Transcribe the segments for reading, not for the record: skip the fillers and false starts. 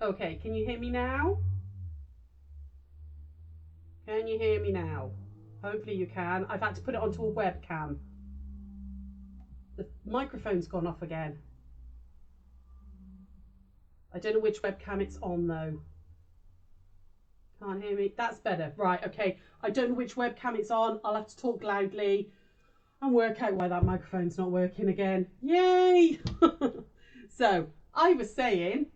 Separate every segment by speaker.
Speaker 1: Okay, can you hear me now? Can you hear me now? Hopefully you can. I've had to put it onto a webcam. The microphone's gone off again. I don't know which webcam it's on though. Can't hear me. That's better. Right, okay. I don't know which webcam it's on. I'll have to talk loudly and work out why that microphone's not working again. Yay! So, I was saying,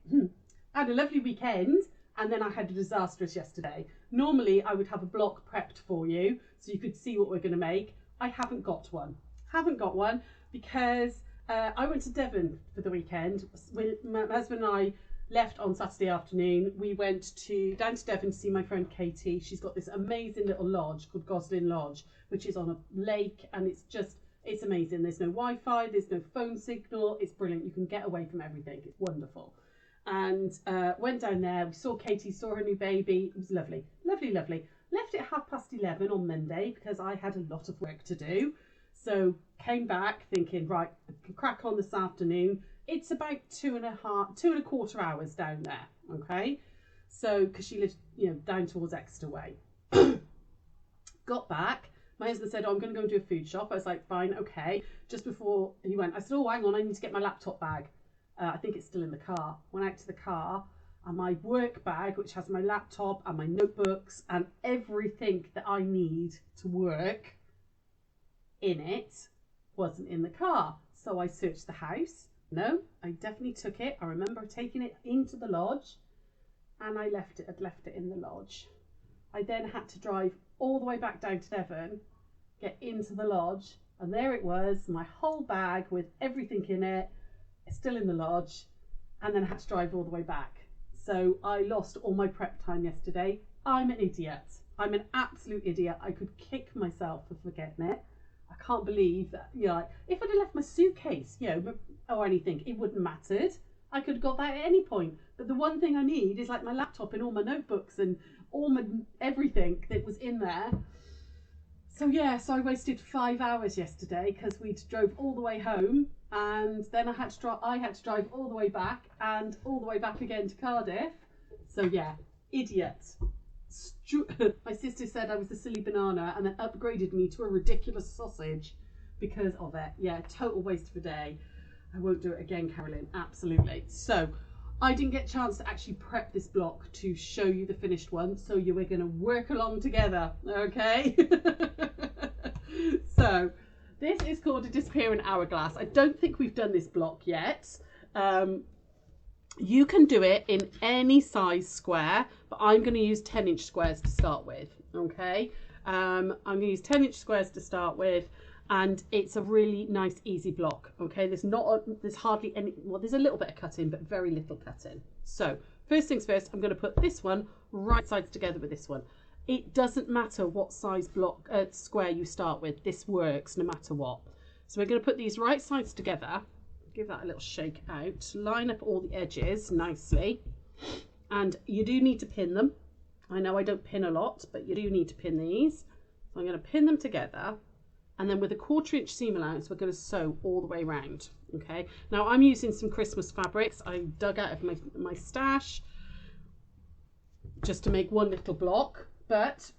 Speaker 1: I had a lovely weekend and then I had a disastrous yesterday. Normally, I would have a block prepped for you so you could see what we're going to make. I haven't got one. Haven't got one because I went to Devon for the weekend. When my husband and I left on Saturday afternoon, we went down to Devon to see my friend Katie. She's got this amazing little lodge called Goslin Lodge, which is on a lake, and it's amazing. There's no Wi-Fi, there's no phone signal. It's brilliant. You can get away from everything. It's wonderful. And went down there. We saw Katie, saw her new baby. It was lovely, lovely, lovely. Left at 11:30 on Monday because I had a lot of work to do. So came back thinking, right, I can crack on this afternoon. It's about 2.25 hours down there, okay? So, because she lives, down towards Exeter way. Got back. My husband said, I'm going to go and do a food shop. I was like, fine, okay. Just before he went, I said, oh, hang on, I need to get my laptop bag. I think it's still in the car. Went out to the car, and my work bag, which has my laptop and my notebooks and everything that I need to work in it, wasn't in the car. So I searched the house. No, I definitely took it. I remember taking it into the lodge, and I'd left it in the lodge. I then had to drive all the way back down to Devon, get into the lodge, and there it was, my whole bag with everything in it, still in the lodge, and then I had to drive all the way back. So I lost all my prep time yesterday. I'm an idiot. I'm an absolute idiot. I could kick myself for forgetting it. I can't believe that, if I'd have left my suitcase, or anything, it wouldn't have mattered. I could have got that at any point. But the one thing I need is like my laptop and all my notebooks and all my everything that was in there. So I wasted 5 hours yesterday because we drove all the way home, and then I had to drive all the way back and all the way back again to Cardiff. So idiot. My sister said I was a silly banana and then upgraded me to a ridiculous sausage because of it. Yeah, total waste of a day. I won't do it again, Carolyn. Absolutely. So I didn't get a chance to actually prep this block to show you the finished one. So we're going to work along together. Okay. So this is called a disappearing hourglass. I don't think we've done this block yet. You can do it in any size square, but I'm going to use 10-inch squares to start with. Okay. I'm going to use 10-inch squares to start with. And it's a really nice, easy block. Okay, there's hardly any. Well, there's a little bit of cutting, but very little cutting. So first things first, I'm going to put this one right sides together with this one. It doesn't matter what size block square you start with. This works no matter what. So we're going to put these right sides together. Give that a little shake out. Line up all the edges nicely, and you do need to pin them. I know I don't pin a lot, but you do need to pin these. So I'm going to pin them together. And then with a 1/4-inch seam allowance, we're going to sew all the way around. Okay. Now I'm using some Christmas fabrics I dug out of my stash just to make one little block, but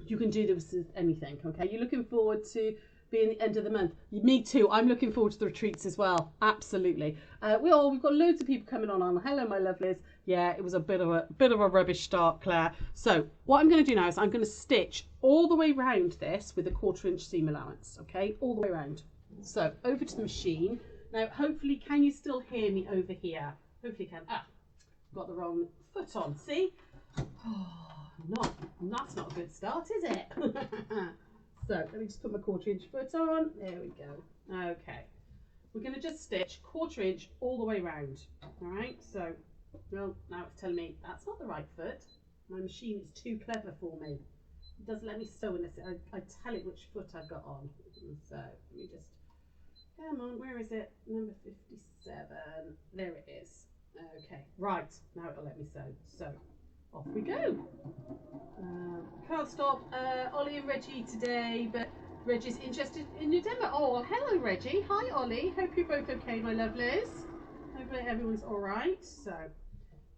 Speaker 1: you can do this with anything. Okay. You're looking forward to being the end of the month. Me too. I'm looking forward to the retreats as well. Absolutely. We've got loads of people coming on. Hello, my lovelies. Yeah, it was a bit of a rubbish start, Claire. So what I'm going to do now is I'm going to stitch all the way around this with a 1/4-inch seam allowance. Okay, all the way around. So over to the machine. Now, hopefully, can you still hear me over here? Hopefully you can. Got the wrong foot on. See? Oh, that's not a good start, is it? So let me just put my 1/4-inch foot on. There we go. Okay. We're going to just stitch 1/4-inch all the way around. All right. So, well, now it's telling me that's not the right foot. My machine is too clever for me. It doesn't let me sew unless I tell it which foot I've got on. So let me just, come on, where is it? Number 57. There it is. Okay. Right. Now it'll let me sew. So off we go. Can't stop Ollie and Reggie today, but Reggie's interested in your demo. Oh, hello Reggie. Hi Ollie. Hope you're both okay, my lovelies. Hopefully everyone's all right. So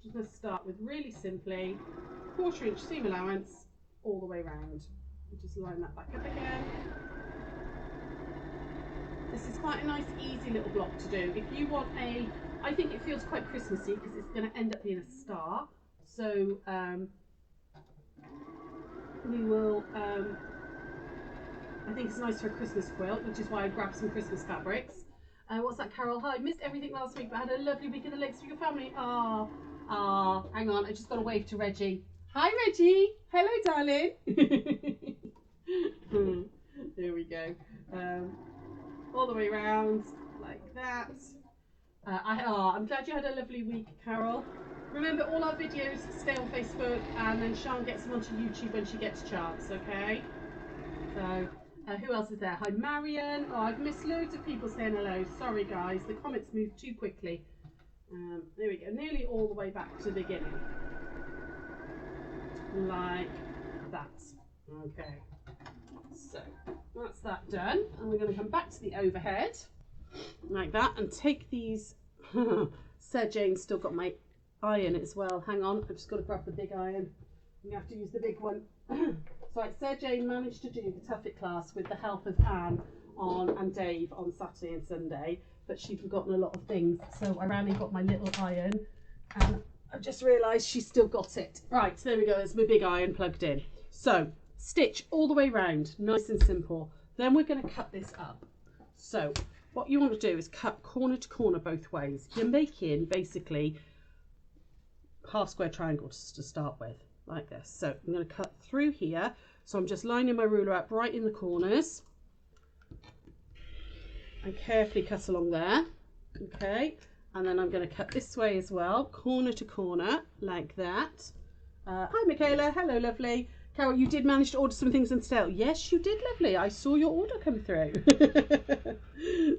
Speaker 1: Just going to start with really simply 1/4 inch seam allowance all the way round. Just line that back up again. This is quite a nice easy little block to do. If you want I think it feels quite Christmassy because it's going to end up being a star. So we will, I think it's nice for a Christmas quilt, which is why I grabbed some Christmas fabrics. What's that, Carol? Hi, missed everything last week, but had a lovely week in the Lakes with your family. Hang on, I just got to wave to Reggie. Hi, Reggie. Hello, darling. There we go. All the way around, like that. I'm glad you had a lovely week, Carol. Remember, all our videos stay on Facebook, and then Sian gets them onto YouTube when she gets a chance, okay? So, who else is there? Hi, Marion. Oh, I've missed loads of people saying hello. Sorry, guys. The comments moved too quickly. There we go. Nearly all the way back to the beginning. Like that. Okay. So, that's that done. And we're going to come back to the overhead. Like that. And take these. Sir Jane's still got my iron as well. Hang on. I've just got to grab the big iron. You have to use the big one. So Sir Jane managed to do the Tuffet class with the help of Anne and Dave on Saturday and Sunday, but she'd forgotten a lot of things. So I ran and got my little iron, and I've just realised she's still got it. Right, so there we go. There's my big iron plugged in. So stitch all the way round, nice and simple. Then we're going to cut this up. So what you want to do is cut corner to corner both ways. You're making basically half square triangles to start with. Like this. So I'm going to cut through here. So I'm just lining my ruler up right in the corners and carefully cut along there. Okay, and then I'm going to cut this way as well, corner to corner, like that. Hi Michaela, hello lovely. Carol, you did manage to order some things on sale. Yes, you did, lovely. I saw your order come through.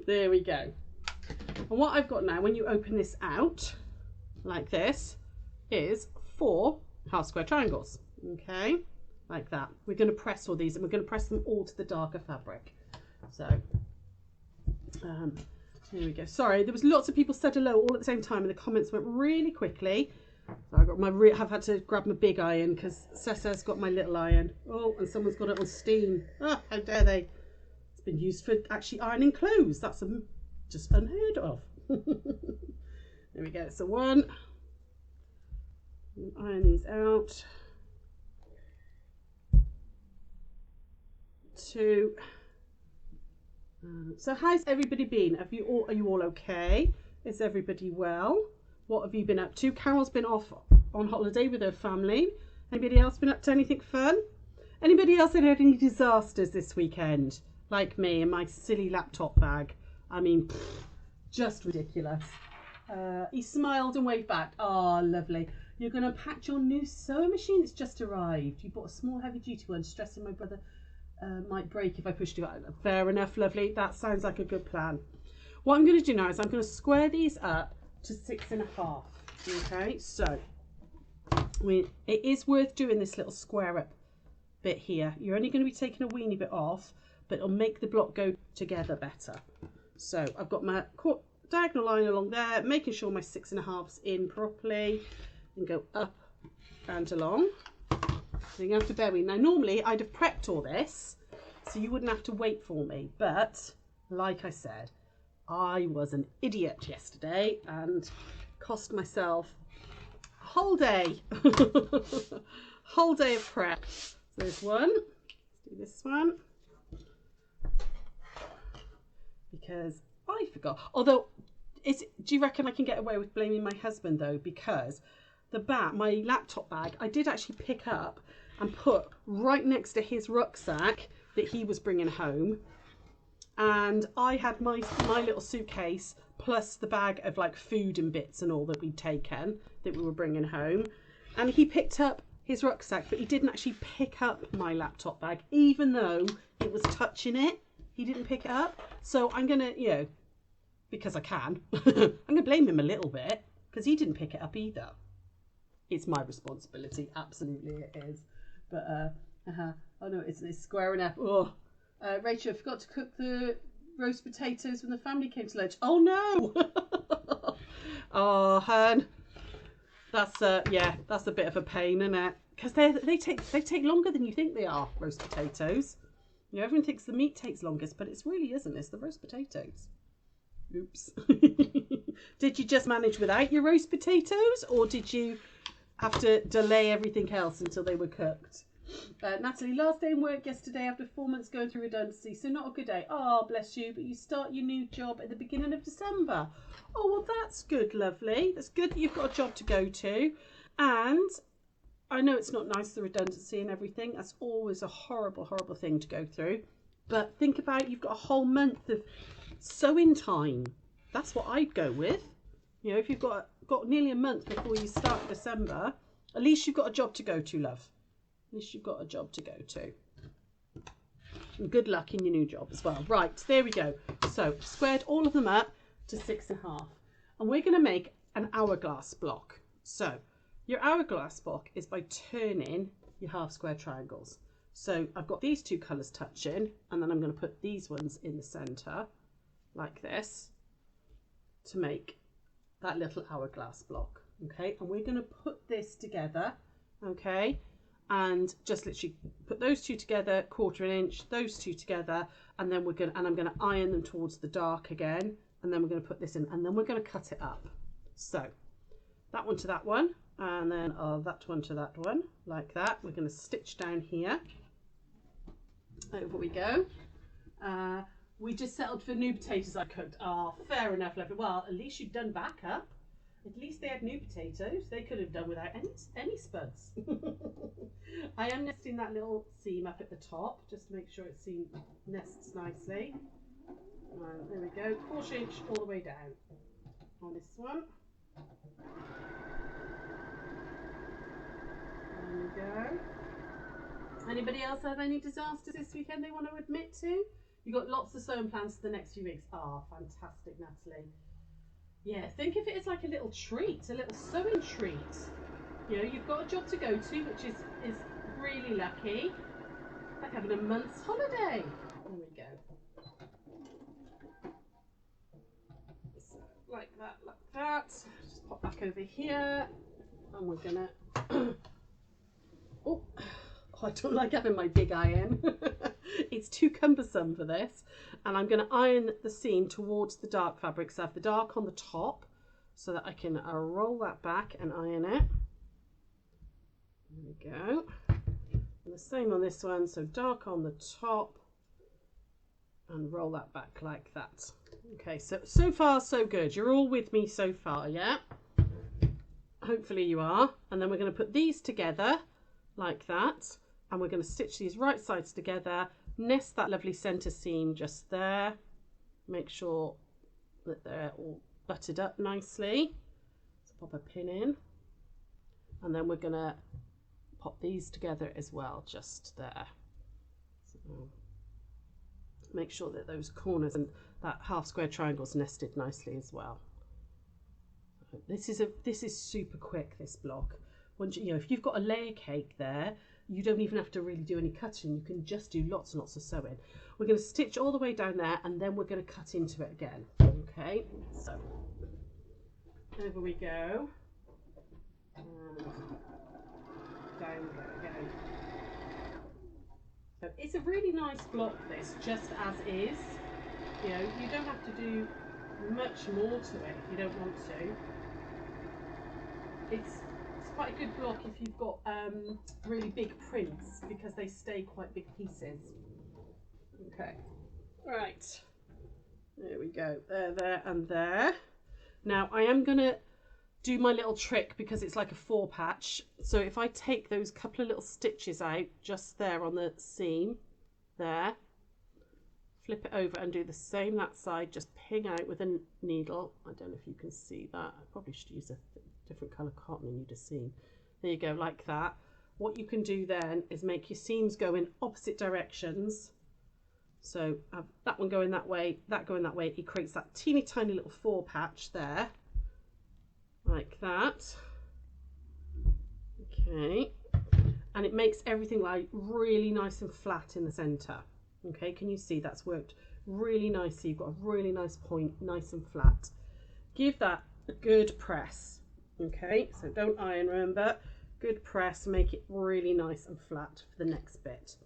Speaker 1: There we go. And what I've got now, when you open this out like this, is 4 half square triangles. Okay, like that. We're going to press all these, and we're going to press them all to the darker fabric. So here we go. Sorry, there was lots of people said hello all at the same time, and the comments went really quickly. So I got my have had to grab my big iron because Cessa's got my little iron. Oh, and someone's got it on steam. Oh, how dare they! It's been used for actually ironing clothes. That's just unheard of. There we go. So 1. Iron these out. 2. So how's everybody been? Are you all okay? Is everybody well? What have you been up to? Carol's been off on holiday with her family. Anybody else been up to anything fun? Anybody else had any disasters this weekend? Like me and my silly laptop bag. I mean, just ridiculous. He smiled and waved back. Oh, lovely. You're going to patch your new sewing machine. It's just arrived. You bought a small heavy duty one, stressing my brother might break if I pushed it out. Fair enough, lovely. That sounds like a good plan. What I'm going to do now is I'm going to square these up to 6.5. Okay, so it is worth doing this little square up bit here. You're only going to be taking a weeny bit off, but it'll make the block go together better. So I've got my diagonal line along there, making sure my 6.5's in properly, and go up and along. So you have to bear with me. Now normally I'd have prepped all this so you wouldn't have to wait for me, but like I said, I was an idiot yesterday and cost myself a whole day. Whole day of prep. So there's one. Let's do this one. Because I forgot. Although, do you reckon I can get away with blaming my husband though? Because my laptop bag, I did actually pick up and put right next to his rucksack that he was bringing home. And I had my little suitcase plus the bag of like food and bits and all that we'd taken that we were bringing home. And he picked up his rucksack, but he didn't actually pick up my laptop bag, even though it was touching it. He didn't pick it up. So I'm going to, because I can, I'm going to blame him a little bit because he didn't pick it up either. It's my responsibility. Absolutely it is. But, oh no, it's squaring up. Oh, Rachel, I forgot to cook the roast potatoes when the family came to lunch. Oh no! Oh, hun. Yeah, that's a bit of a pain, isn't it? Because they take longer than you think they are, roast potatoes. You know, everyone thinks the meat takes longest, but it's really isn't. It's the roast potatoes. Oops. Did you just manage without your roast potatoes, or did you have to delay everything else until they were cooked? Natalie, last day in work yesterday after 4 months going through redundancy, so not a good day. Oh, bless you, but you start your new job at the beginning of December. Oh, well, that's good, lovely. That's good that you've got a job to go to. And I know it's not nice, the redundancy and everything. That's always a horrible, horrible thing to go through. But think about, you've got a whole month of sewing time. That's what I'd go with. You know, if you've got nearly a month before you start December, at least you've got a job to go to, love. At least you've got a job to go to. And good luck in your new job as well. Right, there we go. So squared all of them up to 6.5. And we're going to make an hourglass block. So your hourglass block is by turning your half square triangles. So I've got these two colours touching, and then I'm going to put these ones in the centre like this to make that little hourglass block. Okay, and we're going to put this together. Okay, and just literally put those two together, 1/4 inch, those two together, and then I'm going to iron them towards the dark again, and then we're going to put this in, and then we're going to cut it up. So that one to that one, and then that one to that one, like that. We're going to stitch down here. Over we go. We just settled for new potatoes I cooked. Oh, fair enough, lovely. Well, at least you've done backup. At least they had new potatoes. They could have done without any spuds. I am nesting that little seam up at the top, just to make sure it nests nicely. There we go, 1/4 inch all the way down on this one. There we go. Anybody else have any disasters this weekend they want to admit to? You've got lots of sewing plans for the next few weeks. Ah, fantastic, Natalie. Yeah, think of it as like a little treat, a little sewing treat. You know, you've got a job to go to, which is really lucky. Like having a month's holiday. There we go. So, like that, like that. Just pop back over here. And we're gonna... Oh, I don't like having my big iron. It's too cumbersome for this. And I'm going to iron the seam towards the dark fabric. So I have the dark on the top so that I can roll that back and iron it. There we go. And the same on this one. So dark on the top and roll that back like that. Okay, so far so good. You're all with me so far, yeah? Hopefully you are. And then we're going to put these together like that. And we're going to stitch these right sides together. Nest that lovely centre seam just there. Make sure that they're all butted up nicely. So pop a pin in. And then we're going to pop these together as well, just there. So make sure that those corners and that half square triangle's nested nicely as well. This is super quick, this block. Once you know, if you've got a layer cake there, you don't even have to really do any cutting. You can just do lots and lots of sewing. We're going to stitch all the way down there, and then we're going to cut into it again. Okay, so over we go. And down we go again. So it's a really nice block, this, just as is. You know, you don't have to do much more to it if you don't want to. It's quite a good block if you've got really big prints, because they stay quite big pieces. Okay, right, there we go, there and there. Now I am gonna do my little trick because it's like a 4 patch. So if I take those couple of little stitches out just there on the seam there, flip it over and do the same that side, just ping out with a needle. I don't know if you can see that. I probably should use a different colour cotton and you'd have seen. There you go, like that. What you can do then is make your seams go in opposite directions. So have that one going that way, that going that way. It creates that teeny tiny little 4 patch there, like that. Okay, and it makes everything like really nice and flat in the centre. Okay, can you see that's worked really nicely? You've got a really nice point, nice and flat. Give that a good press. Okay, so don't iron, remember. Good press, make it really nice and flat for the next bit.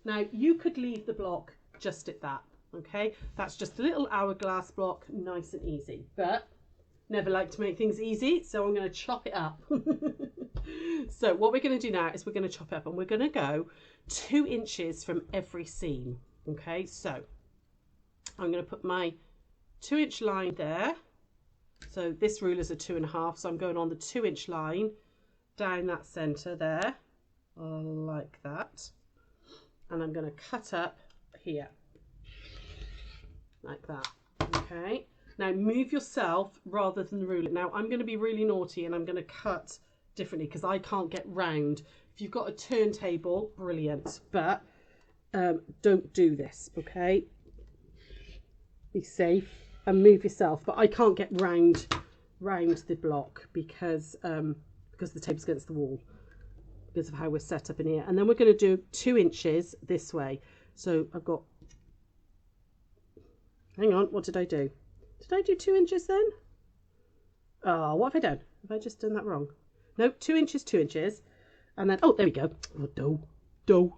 Speaker 1: Now you could leave the block just at that, okay? That's just a little hourglass block, nice and easy, but never like to make things easy, so I'm going to chop it up. So what we're going to do now is we're going to chop it up and we're going to go 2 inches from every seam, okay? So I'm going to put my 2-inch line there. So this ruler's a 2.5, so I'm going on the 2-inch line down that center there, like that. And I'm going to cut up here, like that, okay? Now move yourself rather than the ruler. Now I'm going to be really naughty and I'm going to cut differently because I can't get round. If you've got a turntable, brilliant, but don't do this, okay? Be safe and move yourself, but I can't get round the block because the table's against the wall because of how we're set up in here. And then we're going to do 2 inches this way. So I've got, hang on, what did I do? Did I do 2 inches then? Oh, what have I done? Have I just done that wrong? No, 2 inches, 2 inches. And then, oh, there we go. Oh, dough.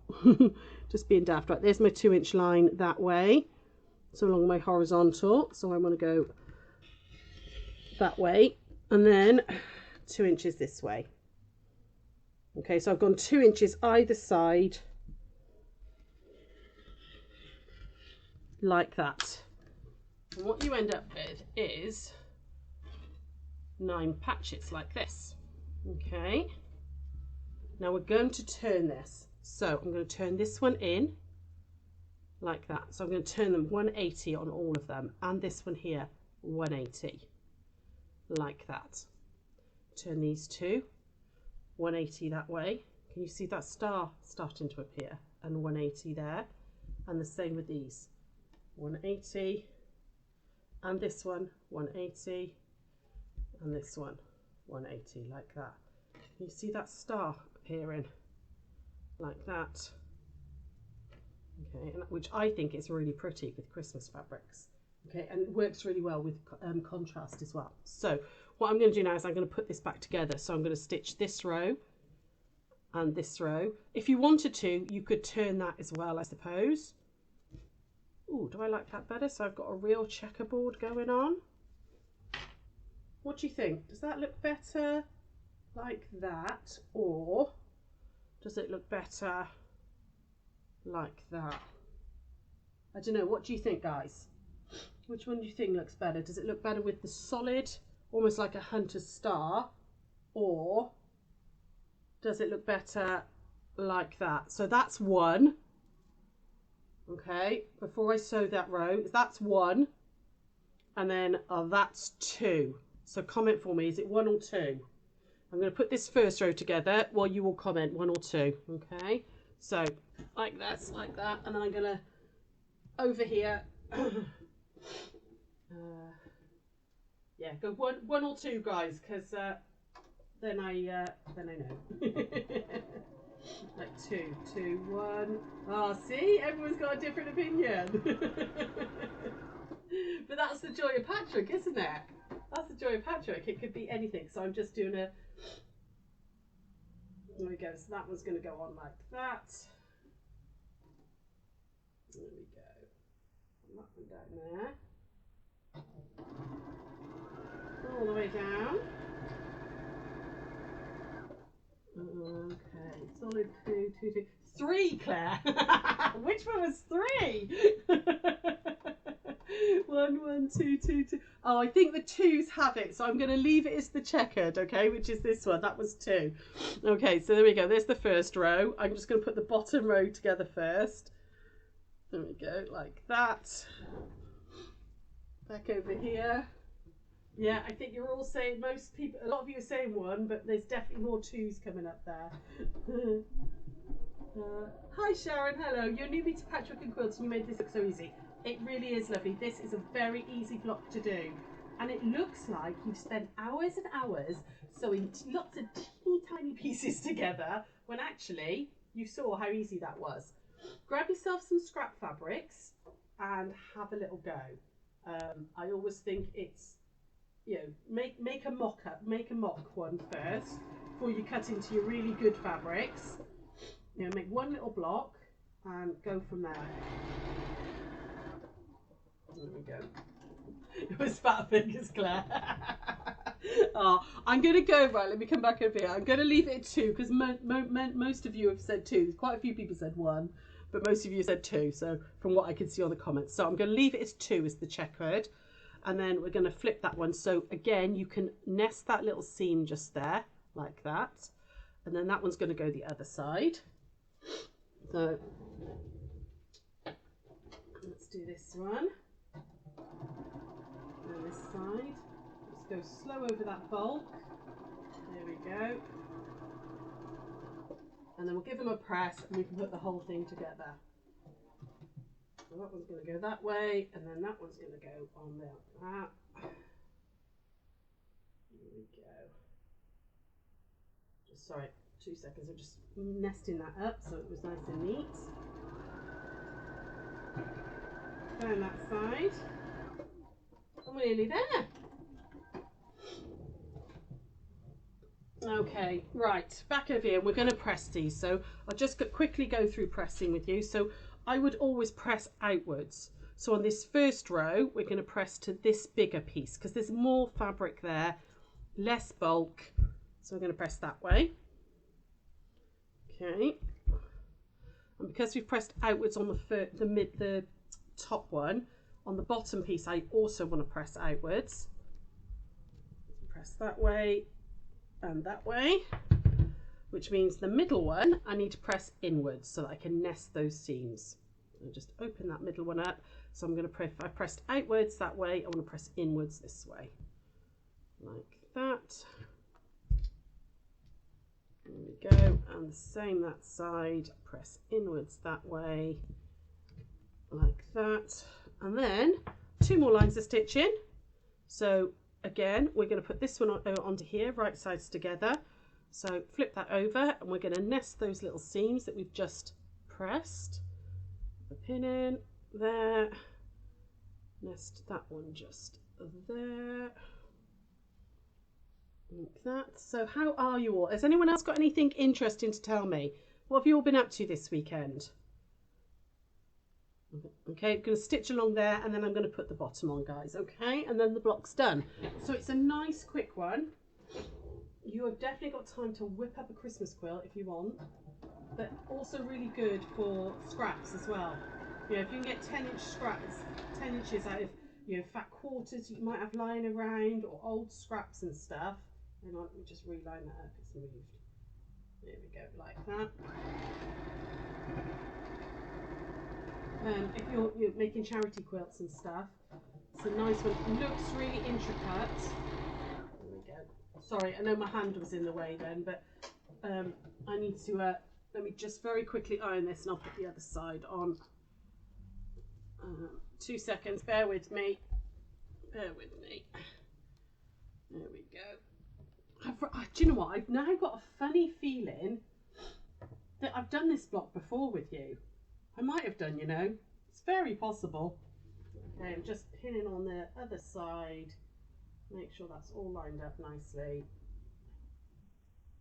Speaker 1: Just being daft. Right, there's my 2-inch line that way. So along my horizontal. So I want to go that way. And then 2 inches this way. Okay, so I've gone 2 inches either side. Like that. And what you end up with is 9 patches like this. Okay. Now we're going to turn this. So I'm going to turn this one in like that. So I'm going to turn them 180 on all of them, and this one here 180 like that. Turn these two 180 that way. Can you see that star starting to appear? And 180 there. And the same with these. 180. And this one 180. And this one 180 like that. Can you see that star appearing? Like that. Okay, and which I think is really pretty with Christmas fabrics. Okay, and it works really well with contrast as well. So what I'm going to do now is I'm going to put this back together. So I'm going to stitch this row and this row. If you wanted to, you could turn that as well, I suppose. Oh, do I like that better? So I've got a real checkerboard going on. What do you think? Does that look better like that, or does it look better like that? I don't know. What do you think, guys? Which one do you think looks better? Does it look better with the solid, almost like a hunter's star, or does it look better like that? So that's one. Okay, before I sew that row, that's one, and then that's two. So comment for me, is it 1 or 2? I'm going to put this first row together while you will comment 1 or 2. Okay, so like this, like that, and then I'm going to over here. Yeah, go one or 2, guys, because then I know. Like 2, 2, 1. Oh, see, everyone's got a different opinion. But that's the joy of patchwork, isn't it? That's the joy of patchwork. It could be anything. So I'm just doing a. There we go. So that one's going to go on like that. There we go. That one down there. All the way down. Okay, solid 2, 2, 2, 3, Claire. Which one was 3? 1, 1, 2, 2, 2. Oh, I think the 2s have it, so I'm going to leave it as the checkered, okay, which is this one. That was 2. Okay, so there we go. There's the first row. I'm just going to put the bottom row together first. There we go, like that. Back over here. Yeah, I think you're all saying, most people, a lot of you are saying 1, but there's definitely more 2s coming up there. Hi Sharon, hello. You're newbie to patchwork and quilts and you made this look so easy. It really is lovely. This is a very easy block to do. And it looks like you've spent hours and hours sewing lots of teeny tiny pieces together when actually you saw how easy that was. Grab yourself some scrap fabrics and have a little go. I always think it's you know, make a mock one first before you cut into your really good fabrics. You know, make one little block and go from there. There we go. It was fat fingers, Claire. Oh, I'm going to go, right, let me come back over here. I'm going to leave it at 2 because most of you have said 2. Quite a few people said 1, but most of you said 2. So from what I can see on the comments. So I'm going to leave it as 2 as the checkered. And then we're going to flip that one. So again, you can nest that little seam just there, like that. And then that one's going to go the other side. So let's do this one. And this side. Go slow over that bulk. There we go. And then we'll give them a press and we can put the whole thing together. So that one's going to go that way and then that one's going to go on there like that. There we go. Just, sorry, 2 seconds. I'm just nesting that up so it was nice and neat. Turn that side. And we're nearly there. Okay, right, back over here, we're going to press these. So I'll just quickly go through pressing with you. So I would always press outwards. So on this first row, we're going to press to this bigger piece because there's more fabric there, less bulk. So we're going to press that way. Okay. And because we've pressed outwards on the top one, on the bottom piece, I also want to press outwards. Press that way. And that way, which means the middle one I need to press inwards so that I can nest those seams. I'll just open that middle one up. So I'm going to press, I pressed outwards that way, I want to press inwards this way, like that. There we go, and the same that side, press inwards that way, like that. And then 2 more lines of stitching. So again, we're going to put this one onto here, right sides together. So flip that over and we're going to nest those little seams that we've just pressed. The pin in there. Nest that one just there. Like that. So how are you all? Has anyone else got anything interesting to tell me? What have you all been up to this weekend? Okay, I'm going to stitch along there and then I'm going to put the bottom on, guys, okay? And then the block's done. So it's a nice quick one. You have definitely got time to whip up a Christmas quilt if you want, but also really good for scraps as well. You know, if you can get 10-inch scraps, 10 inches out of, you know, fat quarters you might have lying around or old scraps and stuff. Hang on, let me just reline that up, it's moved. There we go, like that. If you're making charity quilts and stuff, it's a nice one. It looks really intricate. There we go. Sorry, I know my hand was in the way then, but I need to, let me just very quickly iron this and I'll put the other side on. 2 seconds, bear with me. Bear with me. There we go. Do you know what? I've now got a funny feeling that I've done this block before with you. I might have done, you know. It's very possible. Okay, I'm just pinning on the other side. Make sure that's all lined up nicely.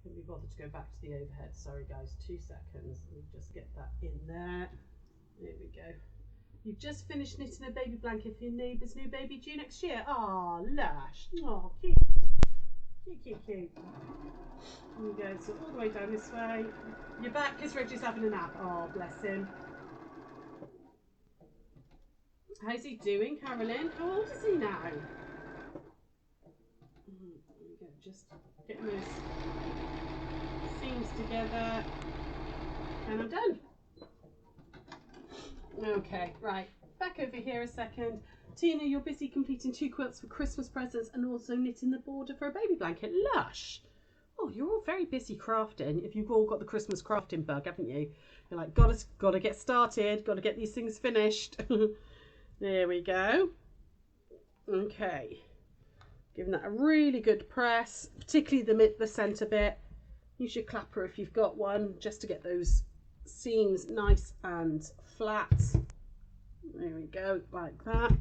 Speaker 1: Couldn't be bothered to go back to the overhead. Sorry guys, 2 seconds. Let me just get that in there. There we go. You've just finished knitting a baby blanket for your neighbour's new baby due next year. Ah, lush. Oh, cute. Cute, cute, cute. There we go. So all the way down this way. You're back because Reggie's having a nap. Oh, bless him. How's he doing, Carolyn? How old is he now? There we go. Just getting those seams together. And I'm done. Okay, right. Back over here a second. Tina, you're busy completing 2 quilts for Christmas presents and also knitting the border for a baby blanket. Lush! Oh, you're all very busy crafting. If you've all got the Christmas crafting bug, haven't you? You're like, gotta get started, gotta get these things finished. There we go. Okay. Giving that a really good press, particularly the centre bit. Use your clapper if you've got one, just to get those seams nice and flat. There we go, like that.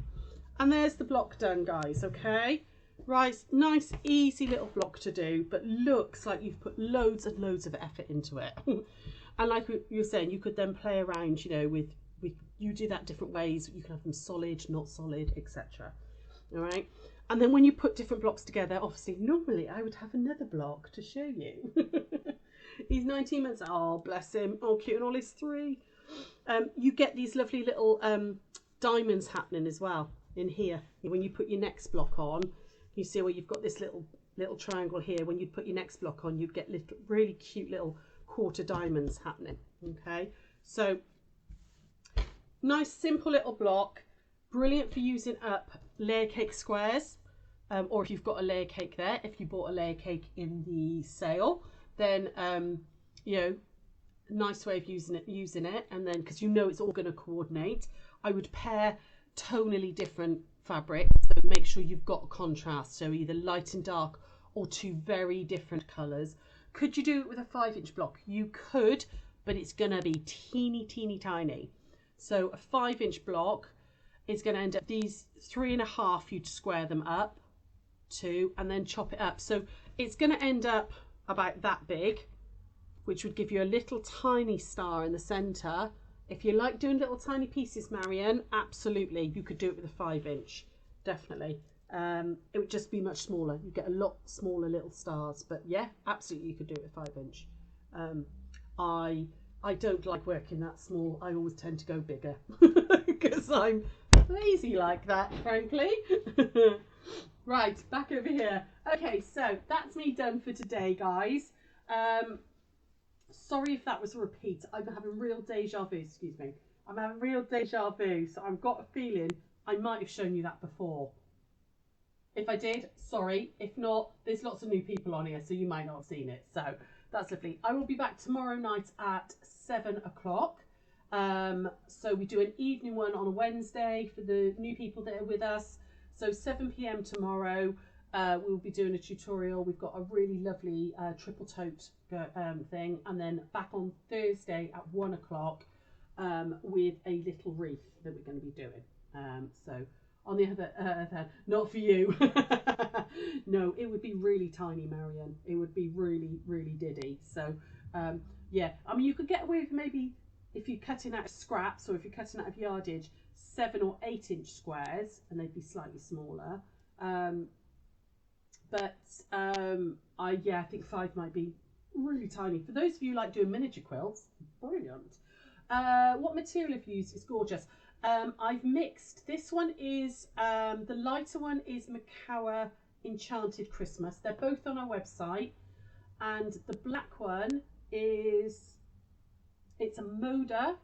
Speaker 1: And there's the block done, guys, okay? Right, nice, easy little block to do, but looks like you've put loads and loads of effort into it. And like you were saying, you could then play around, you know, with you do that different ways. You can have them solid, not solid, etc. All right. And then when you put different blocks together, obviously, normally I would have another block to show you. He's 19 months. Oh, bless him. Oh, cute. And all his 3. You get these lovely little diamonds happening as well in here. When you put your next block on, you see where you've got this little triangle here. When you put your next block on, you'd get little, really cute little quarter diamonds happening. Okay. So, nice, simple little block. Brilliant for using up layer cake squares, or if you've got a layer cake there, if you bought a layer cake in the sale, then you know, nice way of using it. And then, because you know it's all going to coordinate, I would pair tonally different fabrics, so make sure you've got a contrast, so either light and dark or 2 very different colors. Could you do it with a 5-inch block? You could, but it's going to be teeny tiny. So a 5-inch block is going to end up these 3.5, you'd square them up 2 and then chop it up. So it's going to end up about that big, which would give you a little tiny star in the center. If you like doing little tiny pieces, Marion, absolutely, you could do it with a 5-inch, definitely. It would just be much smaller. You get a lot smaller little stars, but yeah, absolutely, you could do it with 5-inch. I don't like working that small. I always tend to go bigger because I'm lazy like that, frankly. Right, back over here. Okay, so that's me done for today, guys. Sorry if that was a repeat. I'm having real deja vu, excuse me. I'm having real deja vu, so I've got a feeling I might have shown you that before. If I did, sorry. If not, there's lots of new people on here, so you might not have seen it. So that's lovely. I will be back tomorrow night at 7 o'clock. So we do an evening one on a Wednesday for the new people that are with us. So 7 p.m. tomorrow, we'll be doing a tutorial. We've got a really lovely triple tote thing. And then back on Thursday at 1 o'clock with a little wreath that we're going to be doing. So on the other hand, not for you. No, it would be really tiny, Marion. It would be really, really diddy. So yeah, I mean, you could get away with maybe, if you're cutting out of scraps or if you're cutting out of yardage, 7 or 8-inch squares, and they'd be slightly smaller. I think 5 might be really tiny. For those of you who like doing miniature quilts, brilliant. What material have you used? It's gorgeous. I've mixed. This one is, the lighter one is Macawa Enchanted Christmas. They're both on our website. And the black one is, it's a Moda.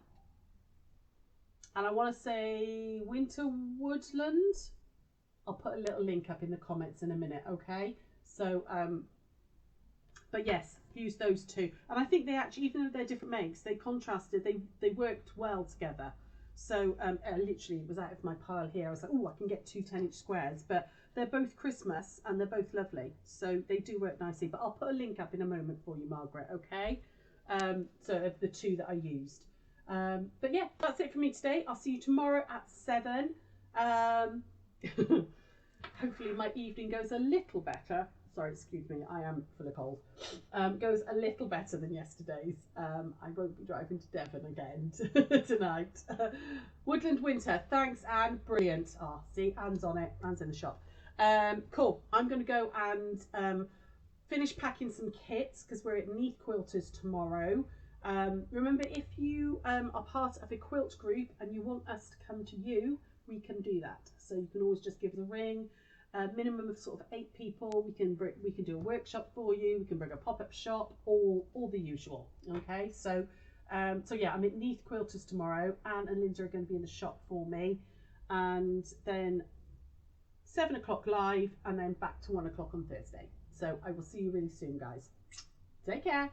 Speaker 1: And I want to say Winter Woodland. I'll put a little link up in the comments in a minute, okay? So, but yes, use those 2. And I think they actually, even though they're different makes, they contrasted, they worked well together. So literally, it was out of my pile here. I was like, oh, I can get 2 10-inch squares. But they're both Christmas and they're both lovely. So they do work nicely. But I'll put a link up in a moment for you, Margaret, okay? So of the 2 that I used. But yeah, that's it for me today. I'll see you tomorrow at 7. Hopefully my evening goes a little better. Sorry, excuse me, I am full of cold. Goes a little better than yesterday's. I won't be driving to Devon again tonight. Woodland Winter, thanks Anne, brilliant. Oh, see, Anne's on it, Anne's in the shop. Cool, I'm going to go and finish packing some kits because we're at Neath Quilters tomorrow. Remember, if you are part of a quilt group and you want us to come to you, we can do that. So you can always just give us a ring. Minimum of sort of 8 people. We can do a workshop for you. We can bring a pop-up shop, all the usual. Okay, so yeah, I'm at Neath Quilters tomorrow. Anne and Linda are going to be in the shop for me, and then 7 o'clock live, and then back to 1 o'clock on Thursday. So I will see you really soon, guys. Take care.